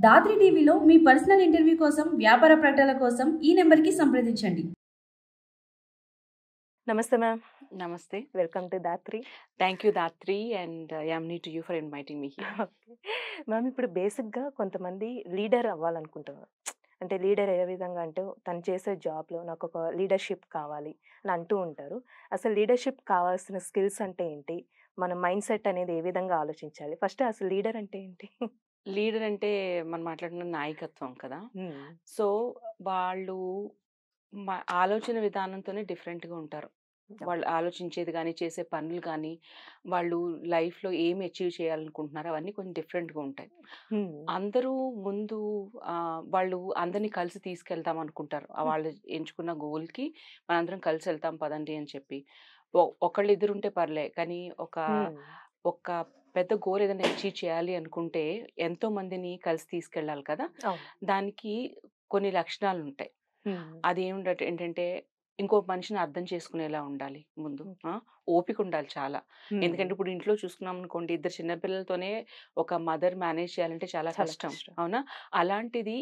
దాత్రి టీవీలో మీ personal interview కోసం, వ్యాపార ప్రకటనల కోసం ఈ నెంబర్కి సంప్రదించండి. నమస్తే ma'am. Namaste. Welcome to Dhatri. Thank you, Datri, and Yamni to you for inviting me here. Okay ma'am, ఇప్పుడు బేసిక్గా కొంతమంది లీడర్ అవ్వాలనుకుంటున్నారు. అంటే లీడర్ ఏ విధంగా అంటే తను చేసే జాబ్లో నాకు ఒక లీడర్షిప్ కావాలి అని అంటూ ఉంటారు. అసలు లీడర్షిప్ కావాల్సిన స్కిల్స్ అంటే ఏంటి, మన మైండ్ సెట్ అనేది ఏ విధంగా ఆలోచించాలి, ఫస్ట్ అసలు లీడర్ అంటే ఏంటి? లీడర్ అంటే మనం మాట్లాడుతున్న నాయకత్వం కదా. సో వాళ్ళు ఆలోచన విధానంతోనే డిఫరెంట్గా ఉంటారు. వాళ్ళు ఆలోచించేది కానీ, చేసే పనులు కానీ, వాళ్ళు లైఫ్లో ఏమి అచీవ్ చేయాలనుకుంటున్నారో అవన్నీ కొంచెం డిఫరెంట్గా ఉంటాయి. అందరూ ముందు వాళ్ళు అందరినీ కలిసి తీసుకెళ్తాం అనుకుంటారు. వాళ్ళు ఎంచుకున్న గోల్కి మనందరం కలిసి వెళ్తాం పదండి అని చెప్పి. ఒకళ్ళు ఇద్దరు ఉంటే పర్లే, కానీ ఒక పెద్ద గోల్ ఏదైనా అచీవ్ చేయాలి అనుకుంటే ఎంతో మందిని కలిసి తీసుకెళ్ళాలి కదా. దానికి కొన్ని లక్షణాలు ఉంటాయి. అది ఏంటంటే ఇంకో మనిషిని అర్థం చేసుకునేలా ఉండాలి ముందు. ఓపిక ఉండాలి చాలా. ఎందుకంటే ఇప్పుడు ఇంట్లో చూసుకున్నాం అనుకోండి, ఇద్దరు చిన్నపిల్లలతోనే ఒక మదర్ మేనేజ్ చేయాలంటే చాలా కష్టం, అవునా? అలాంటిది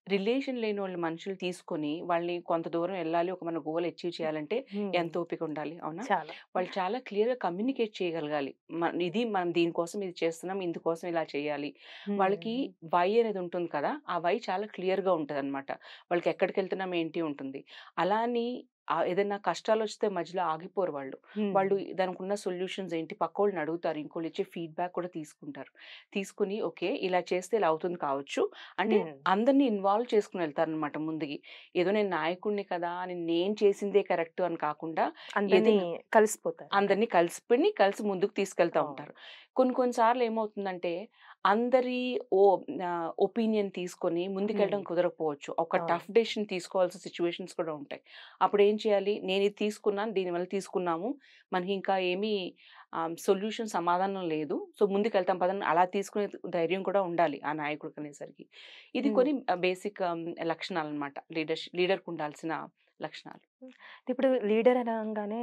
రిలేషన్ లేని వాళ్ళ మనుషులు తీసుకొని వాళ్ళని కొంత దూరం వెళ్ళాలి, ఒక మన గోల్ అచీవ్ చేయాలంటే ఎంత ఓపిక ఉండాలి, అవునా? వాళ్ళు చాలా క్లియర్గా కమ్యూనికేట్ చేయగలగాలి. ఇది మనం దీనికోసం ఇది చేస్తున్నాం, ఇందుకోసం ఇలా చేయాలి. వాళ్ళకి వై అనేది ఉంటుంది కదా, ఆ వై చాలా క్లియర్గా ఉంటుంది అనమాట. వాళ్ళకి ఎక్కడికి వెళ్తున్నాం ఏంటి ఉంటుంది. అలా అని ఏదైనా కష్టాలు వస్తే మధ్యలో ఆగిపోరు వాళ్ళు. వాళ్ళు దానికి ఉన్న సొల్యూషన్స్ ఏంటి పక్క వాళ్ళని అడుగుతారు, ఇంకోళ్ళు ఇచ్చే ఫీడ్బ్యాక్ కూడా తీసుకుంటారు. తీసుకుని ఓకే ఇలా చేస్తే ఇలా అవుతుంది కావచ్చు అంటే అందరినీ ఇన్వాల్వ్ చేసుకుని వెళ్తారు అనమాట ముందుకి. ఏదో నేను నాయకుడిని కదా అని నేను చేసిందే కరెక్ట్ అని కాకుండా అందరినీ కలిసి ముందుకు తీసుకెళ్తా ఉంటారు. కొన్నిసార్లు ఏమవుతుందంటే అందరి ఒపీనియన్ తీసుకొని ముందుకెళ్ళడం కుదరకపోవచ్చు. ఒక టఫ్ డెసిషన్ తీసుకోవాల్సిన సిచ్యువేషన్స్ కూడా ఉంటాయి. అప్పుడు ఏం చేయాలి, నేను ఇది తీసుకున్నాను, దీనివల్ల తీసుకున్నాము, మనకి ఇంకా ఏమీ సొల్యూషన్ సమాధానం లేదు, సో ముందుకెళ్తాం పదని అలా తీసుకునే ధైర్యం కూడా ఉండాలి ఆ నాయకుడికి అనేసరికి. ఇది కొన్ని బేసిక్ లక్షణాలు అనమాట, లీడర్కి ఉండాల్సిన లక్షణాలు. ఇప్పుడు లీడర్ అనగానే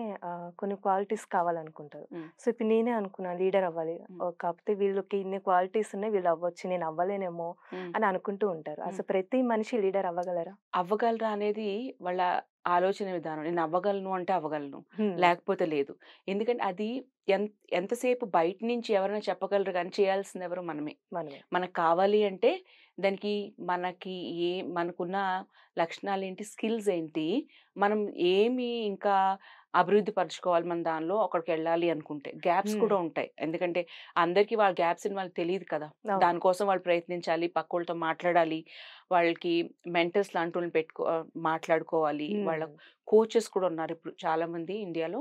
కొన్ని క్వాలిటీస్ కావాలనుకుంటారు. సో ఇప్పుడు నేనే అనుకున్నా లీడర్ అవ్వాలి, కాకపోతే వీళ్ళకి ఇన్ని క్వాలిటీస్ ఉన్నాయి, వీళ్ళు అవ్వచ్చు, నేను అవ్వలేనేమో అని అనుకుంటూ ఉంటారు. అసలు ప్రతి మనిషి లీడర్ అవ్వగలరా అనేది వాళ్ళ ఆలోచన విధానం. నేను అవ్వగలను అంటే అవ్వగలను, లేకపోతే లేదు. ఎందుకంటే అది ఎంతసేపు బయట నుంచి ఎవరైనా చెప్పగలరు కానీ చేయాల్సింది ఎవరు మనమే. మనకు కావాలి అంటే దానికి మనకున్న లక్షణాలు ఏంటి, స్కిల్స్ ఏంటి, మనం ఏమి ఇంకా అభివృద్ధి పరచుకోవాలి, మన దానిలో అక్కడికి వెళ్ళాలి అనుకుంటే. గ్యాప్స్ కూడా ఉంటాయి, ఎందుకంటే అందరికీ వాళ్ళ గ్యాప్స్ అని వాళ్ళకి తెలియదు కదా. దానికోసం వాళ్ళు ప్రయత్నించాలి, పక్క వాళ్ళతో మాట్లాడాలి, వాళ్ళకి మెంటర్స్ లాంటి వాళ్ళని మాట్లాడుకోవాలి. వాళ్ళ కోచెస్ కూడా ఉన్నారు ఇప్పుడు చాలా మంది ఇండియాలో.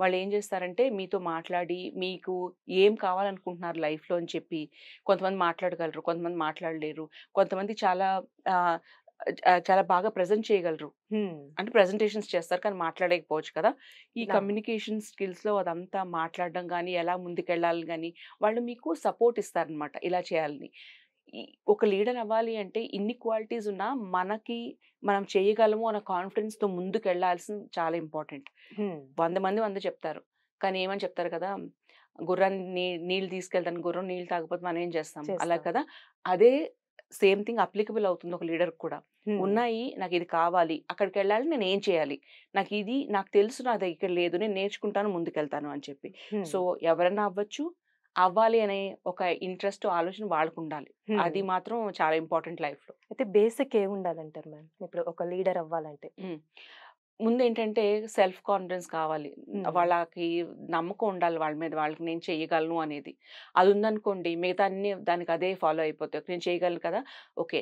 వాళ్ళు ఏం చేస్తారంటే మీతో మాట్లాడి మీకు ఏం కావాలనుకుంటున్నారు లైఫ్లో అని చెప్పి, కొంతమంది మాట్లాడగలరు, కొంతమంది మాట్లాడలేరు, కొంతమంది చాలా చాలా బాగా ప్రజెంట్ చేయగలరు, అంటే ప్రెజెంటేషన్స్ చేస్తారు కానీ మాట్లాడకపోవచ్చు కదా. ఈ కమ్యూనికేషన్ స్కిల్స్లో అదంతా మాట్లాడడం కానీ, ఎలా ముందుకెళ్ళాలి కానీ వాళ్ళు మీకు సపోర్ట్ ఇస్తారనమాట, ఇలా చేయాలని. ఒక లీడర్ అవ్వాలి అంటే ఇన్ని క్వాలిటీస్ ఉన్నా మనం చేయగలము అన్న కాన్ఫిడెన్స్తో ముందుకు వెళ్ళాల్సింది చాలా ఇంపార్టెంట్. 100 మంది చెప్తారు, కానీ ఏమని చెప్తారు కదా, గుర్రాన్ని నీళ్ళు తీసుకెళ్తాను, గుర్రం నీళ్ళు తాగకపోతే మనం ఏం చేస్తాం, అలా కదా. అదే సేమ్ థింగ్ అప్లికబుల్ అవుతుంది ఒక లీడర్ కూడా. ఉన్నాయి, నాకు ఇది కావాలి, అక్కడికి వెళ్ళాలి, నేను ఏం చేయాలి, నాకు తెలుసు, నా దగ్గర లేదు, నేను నేర్చుకుంటాను, ముందుకెళ్తాను అని చెప్పి. సో ఎవరైనా అవ్వాలి అనే ఒక ఇంట్రెస్ట్ ఆలోచన వాళ్ళకు ఉండాలి. అది మాత్రం చాలా ఇంపార్టెంట్ లైఫ్లో. అయితే బేసిక్ ఏముండాలంటారు మ్యామ్ ఇప్పుడు ఒక లీడర్ అవ్వాలంటే? ముందు ఏంటంటే సెల్ఫ్ కాన్ఫిడెన్స్ కావాలి, వాళ్ళకి నమ్మకం ఉండాలి వాళ్ళ మీద, వాళ్ళకి నేను చేయగలను అనేది. అది ఉందనుకోండి మిగతా అన్ని దానికి అదే ఫాలో అయిపోతాయి. నేను చేయగలను కదా, ఓకే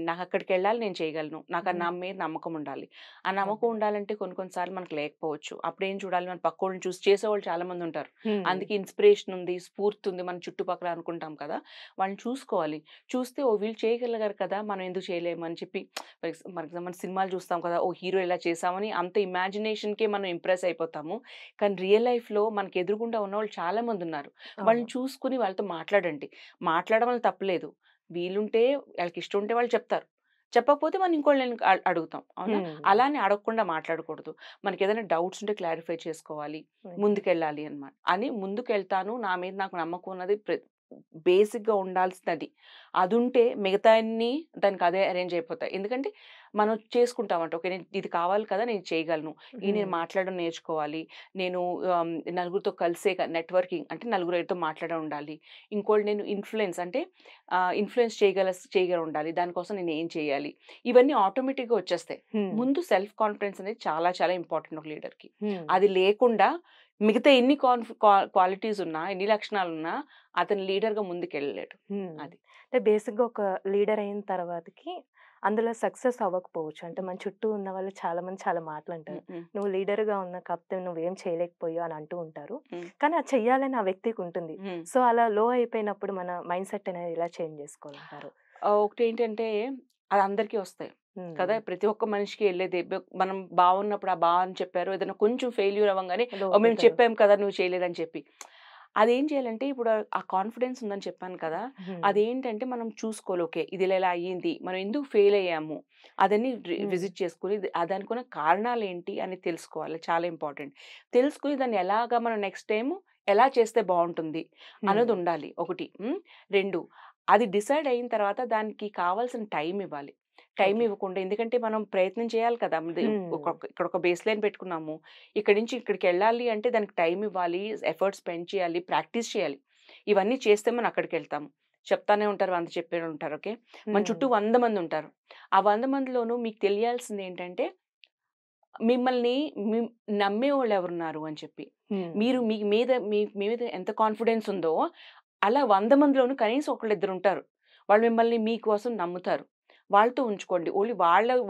నాకు అక్కడికి వెళ్ళాలి, నేను చేయగలను, నాకు నా మీద నమ్మకం ఉండాలి. ఆ నమ్మకం ఉండాలంటే కొన్నిసార్లు మనకు లేకపోవచ్చు. అప్పుడు ఏం చూడాలి, మన పక్క వాళ్ళని చూసి చేసేవాళ్ళు చాలా మంది ఉంటారు. అందుకే ఇన్స్పిరేషన్ ఉంది, స్ఫూర్తి ఉంది మన చుట్టుపక్కల అనుకుంటాం కదా, వాళ్ళని చూసుకోవాలి. చూస్తే వీళ్ళు చేయగలిగారు కదా, మనం ఎందుకు చేయలేము అని చెప్పి. ఫర్ ఎగ్జాంపుల్ సినిమాలు చూస్తాం కదా, హీరో ఇలా చేసామని అంత ఇమాజినేషన్కే మనం ఇంప్రెస్ అయిపోతాము. కానీ రియల్ లైఫ్లో మనకి ఎదురుగుండా ఉన్న వాళ్ళు చాలా మంది ఉన్నారు. వాళ్ళని చూసుకుని వాళ్ళతో మాట్లాడండి. మాట్లాడడం వల్ల తప్పలేదు, వీలుంటే వాళ్ళకి ఇష్టం ఉంటే వాళ్ళు చెప్తారు, చెప్పకపోతే మనం ఇంకోళ్ళని అడుగుతాం, అవునా? అలానే అడగకుండా మాట్లాడకూడదు. మనకి ఏదైనా డౌట్స్ ఉంటే క్లారిఫై చేసుకోవాలి, ముందుకెళ్ళాలి అని ముందుకెళ్తాను, నా మీద నాకు నమ్మకం ఉన్నది బేసిక్గా ఉండాల్సింది అది ఉంటే మిగతా అన్ని దానికి అదే అరేంజ్ అయిపోతాయి. ఎందుకంటే మనం చేసుకుంటామంట, ఓకే నేను ఇది కావాలి కదా, నేను చేయగలను, నేను మాట్లాడడం నేర్చుకోవాలి, నేను నలుగురితో కలిసే నెట్వర్కింగ్ అంటే నలుగురితో మాట్లాడడం ఉండాలి, ఇంకోటి నేను ఇన్ఫ్లుయెన్స్ అంటే ఇన్ఫ్లుయెన్స్ చేయగల ఉండాలి, దానికోసం నేను ఏం చేయాలి, ఇవన్నీ ఆటోమేటిక్గా వచ్చేస్తాయి. ముందు సెల్ఫ్ కాన్ఫిడెన్స్ అనేది చాలా చాలా ఇంపార్టెంట్ ఒక లీడర్కి. అది లేకుండా మిగతా ఎన్ని క్వాలిటీస్ ఉన్నా, ఎన్ని లక్షణాలు ఉన్నా అతను లీడర్గా ముందుకెళ్ళలేడు. అది అంటే బేసిక్గా ఒక లీడర్ అయిన తర్వాతకి అందులో సక్సెస్ అవ్వకపోవచ్చు. అంటే మన చుట్టూ ఉన్న వాళ్ళు చాలా మంది చాలా మాటలు అంటారు. నువ్వు లీడర్గా ఉన్న కాకపోతే నువ్వేం చేయలేకపోయావు అని అంటూ ఉంటారు. కానీ అది చెయ్యాలని ఆ వ్యక్తికి ఉంటుంది. సో అలా లో అయిపోయినప్పుడు మన మైండ్ సెట్ అనేది ఎలా చేంజ్ చేసుకోవాలంటారు? ఒకటి ఏంటంటే అది అందరికీ వస్తాయి కదా, ప్రతి ఒక్క మనిషికి వెళ్ళేది. మనం బాగున్నప్పుడు ఆ అని చెప్పారు, ఏదైనా కొంచెం ఫెయిల్యూర్ అవ్వగానే మేము చెప్పాం కదా నువ్వు చేయలేదని చెప్పి. అదేం చేయాలంటే ఇప్పుడు ఆ కాన్ఫిడెన్స్ ఉందని చెప్పాను కదా, అదేంటంటే మనం చూసుకోవాలి, ఓకే ఇది ఇలా అయ్యింది, మనం ఎందుకు ఫెయిల్ అయ్యాము అదని విజిట్ చేసుకుని దానికి ఉన్న కారణాలు ఏంటి అని తెలుసుకోవాలి. చాలా ఇంపార్టెంట్. తెలుసుకుని దాన్ని ఎలాగా మనం నెక్స్ట్ టైం ఎలా చేస్తే బాగుంటుంది అన్నది ఉండాలి ఒకటి. 2 అది డిసైడ్ అయిన తర్వాత దానికి కావాల్సిన టైం ఇవ్వాలి. టైం ఇవ్వకుండా, ఎందుకంటే మనం ప్రయత్నం చేయాలి కదా, ఇక్కడ ఒక బేస్ లైన్ పెట్టుకున్నాము, ఇక్కడి నుంచి ఇక్కడికి వెళ్ళాలి అంటే దానికి టైం ఇవ్వాలి, ఎఫర్ట్ స్పెండ్ చేయాలి, ప్రాక్టీస్ చేయాలి. ఇవన్నీ చేస్తే మనం అక్కడికి వెళ్తాము. చెప్తానే ఉంటారు, 100 చెప్పే ఉంటారు. ఓకే, మన చుట్టూ 100 మంది ఉంటారు. ఆ 100 మందిలోనూ మీకు తెలియాల్సింది ఏంటంటే మిమ్మల్ని నమ్మేవాళ్ళు ఎవరున్నారు అని చెప్పి. మీరు మీ మీద ఎంత కాన్ఫిడెన్స్ ఉందో అలా 100 మందిలోనూ కనీసం ఒకళ్ళిద్దరు ఉంటారు. వాళ్ళు మిమ్మల్ని మీకోసం నమ్ముతారు. వాళ్ళతో ఉంచుకోండి. ఓన్లీ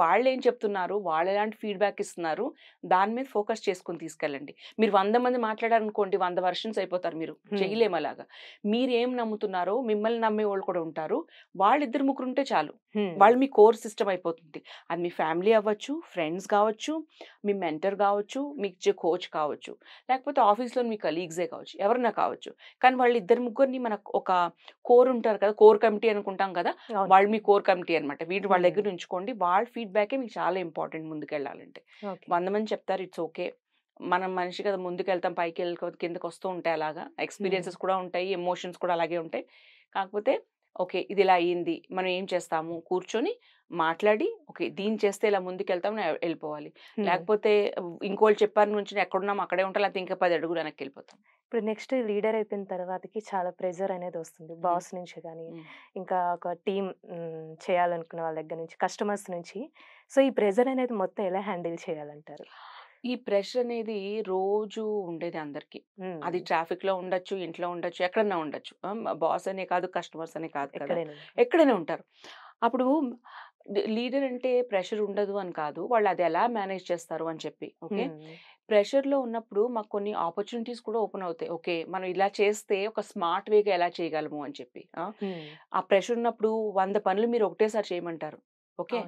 వాళ్ళేం చెప్తున్నారు, వాళ్ళెలాంటి ఫీడ్‌బ్యాక్ ఇస్తున్నారు, దాని మీద ఫోకస్ చేసుకొని తీసుకెళ్ళండి. మీరు 100 మంది మాట్లాడారనుకోండి, 100 వెర్షన్స్ అయిపోతారు మీరు. చేయలేము అలాగా. మీరేం నమ్ముతున్నారో మిమ్మల్ని నమ్మేవాళ్ళు కూడా ఉంటారు. వాళ్ళిద్దరు ముగ్గురు ఉంటే చాలు. వాళ్ళు మీ కోర్ సిస్టమ్ అయిపోతుంది. అది మీ ఫ్యామిలీ అవ్వచ్చు, ఫ్రెండ్స్ కావచ్చు, మీ మెంటర్ కావచ్చు, మీకు ఇచ్చే కోచ్ కావచ్చు, లేకపోతే ఆఫీస్‌లో మీ కలీగ్సే కావచ్చు, ఎవరైనా కావచ్చు. కానీ వాళ్ళిద్దరు ముగ్గురిని మనకు ఒక కోర్ ఉంటారు కదా, కోర్ కమిటీ అనుకుంటాం కదా, వాళ్ళు మీ కోర్ కమిటీ అనమాట. వీళ్ళు వాళ్ళ దగ్గర ఉంచుకోండి. వాళ్ళ ఫీడ్‌బ్యాకే మీకు చాలా ఇంపార్టెంట్ ముందుకెళ్ళాలంటే. 100 మంది చెప్తారు, ఇట్స్ ఓకే. మనం మనిషి కదా, ముందుకెళ్తాం, కిందకి వస్తూ ఉంటాయి అలాగా. ఎక్స్‌పీరియన్సెస్ కూడా ఉంటాయి, ఎమోషన్స్ కూడా అలాగే ఉంటాయి. కాకపోతే ఓకే, ఇది ఇలా అయింది, మనం ఏం చేస్తాము, కూర్చొని మాట్లాడి ఓకే దీన్ని చేస్తే ఇలా ముందుకెళ్తాం వెళ్ళిపోవాలి. లేకపోతే ఇంకోళ్ళు చెప్పారు నుంచి ఎక్కడున్నాం అక్కడే ఉంటాం, లేకపోతే ఇంకా 10 అడుగులు వెనక్కి వెళ్ళిపోతాం. ఇప్పుడు నెక్స్ట్ లీడర్ అయిపోయిన తర్వాతకి చాలా ప్రెజర్ అనేది వస్తుంది. బాస్ నుంచి కానీ, ఇంకా ఒక టీమ్ చేయాలనుకున్న వాళ్ళ దగ్గర నుంచి, కస్టమర్స్ నుంచి. సో ఈ ప్రెజర్ అనేది మొత్తం ఎలా హ్యాండిల్ చేయాలంటారు? ఈ ప్రెషర్ అనేది రోజు ఉండేది అందరికి. అది ట్రాఫిక్‌లో ఉండొచ్చు, ఇంట్లో ఉండొచ్చు, ఎక్కడన్నా ఉండొచ్చు. బాస్ అనే కాదు, కస్టమర్స్ అనే కాదు కదా, ఎక్కడైనా ఉంటారు. అప్పుడు లీడర్ అంటే ప్రెషర్ ఉండదు అని కాదు, వాళ్ళు అది ఎలా మేనేజ్ చేస్తారు అని చెప్పి. ఓకే, ప్రెషర్‌లో ఉన్నప్పుడు మాకు కొన్ని ఆపర్చునిటీస్ కూడా ఓపెన్ అవుతాయి. ఓకే, మనం ఇలా చేస్తే ఒక స్మార్ట్ వేగా ఎలా చేయగలము అని చెప్పి. ఆ ప్రెషర్ ఉన్నప్పుడు 100 పనులు మీరు ఒకటేసారి చేయమంటారు. ఓకే,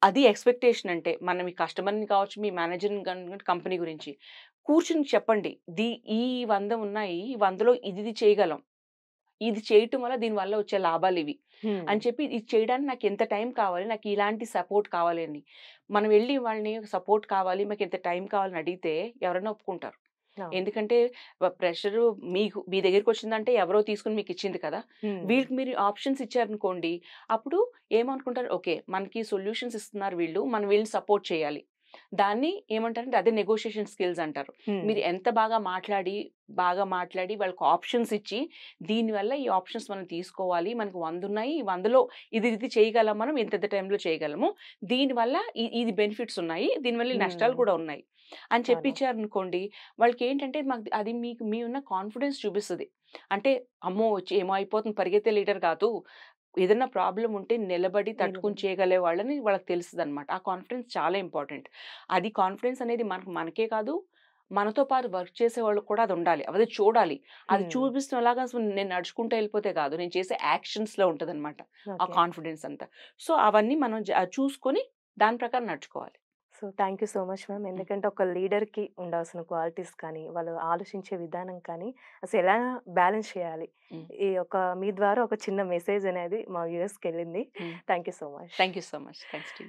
అది ఎక్స్‌పెక్టేషన్ అంటే. మనం మీ కస్టమర్‌ని కావచ్చు, మీ మేనేజర్‌ని కంపెనీ గురించి కూర్చొని చెప్పండి. ఈ 100 ఉన్నాయి, ఈ 100లో ఇది చేయగలం, ఇది చేయటం వల్ల దీనివల్ల వచ్చే లాభాలివి అని చెప్పి, ఇది చేయడానికి నాకు ఎంత టైం కావాలి, నాకు ఇలాంటి సపోర్ట్ కావాలి అని. మనం వెళ్ళి వాళ్ళని సపోర్ట్ కావాలి, మాకు ఇంత టైం కావాలని అడిగితే ఎవరైనా ఒప్పుకుంటారు. ఎందుకంటే ప్రెషర్ మీ దగ్గరికి వచ్చిందంటే ఎవరో తీసుకుని మీకు ఇచ్చింది కదా, వీళ్ళకి మీరు ఆప్షన్స్ ఇచ్చారనుకోండి, అప్పుడు ఏమనుకుంటారు, ఓకే మనకి సొల్యూషన్స్ ఇస్తున్నారు వీళ్ళు, మనం వీళ్ళని సపోర్ట్ చేయాలి. దాన్ని ఏమంటారంటే అదే నెగోషియేషన్ స్కిల్స్ అంటారు. మీరు ఎంత బాగా మాట్లాడి వాళ్ళకి ఆప్షన్స్ ఇచ్చి, దీనివల్ల ఈ ఆప్షన్స్ మనం తీసుకోవాలి, మనకు 100 ఉన్నాయి, ఈ 100లో ఇది చేయగలం, మనం ఇంత టైంలో చేయగలము, దీనివల్ల ఇది బెనిఫిట్స్ ఉన్నాయి, దీనివల్ల నష్టాలు కూడా ఉన్నాయి అని చెప్పి ఇచ్చారనుకోండి, వాళ్ళకి ఏంటంటే మాకు అది మీ ఉన్న కాన్ఫిడెన్స్ చూపిస్తుంది. అంటే అమ్మో ఏమో అయిపోతుంది, పరిగెత్తే లీడర్ కాదు, ఏదైనా ప్రాబ్లం ఉంటే నిలబడి తట్టుకుని చేయగలే వాళ్ళని వాళ్ళకి తెలుస్తుంది అనమాట. ఆ కాన్ఫిడెన్స్ చాలా ఇంపార్టెంట్. అది కాన్ఫిడెన్స్ అనేది మనకే కాదు, మనతో పాటు వర్క్ చేసే వాళ్ళకి కూడా అది ఉండాలి, అది చూడాలి. అది చూపిస్తున్న ఎలాగా నేను నడుచుకుంటూ వెళ్ళిపోతే కాదు, నేను చేసే యాక్షన్స్లో ఉంటుంది అనమాట ఆ కాన్ఫిడెన్స్ అంతా. సో అవన్నీ మనం చూసుకొని దాని ప్రకారం నడుచుకోవాలి. So thank you so much ma'am. ఎందుకంటే ఒక లీడర్కి ఉండాల్సిన క్వాలిటీస్ కానీ, వాళ్ళు ఆలోచించే విధానం కానీ, అసలు ఎలా బ్యాలెన్స్ చేయాలి, ఈ మీ ద్వారా ఒక చిన్న మెసేజ్ అనేది మా వ్యూయర్స్కి వెళ్ళింది. Thank you so much. Thank you so much. Thanks to you.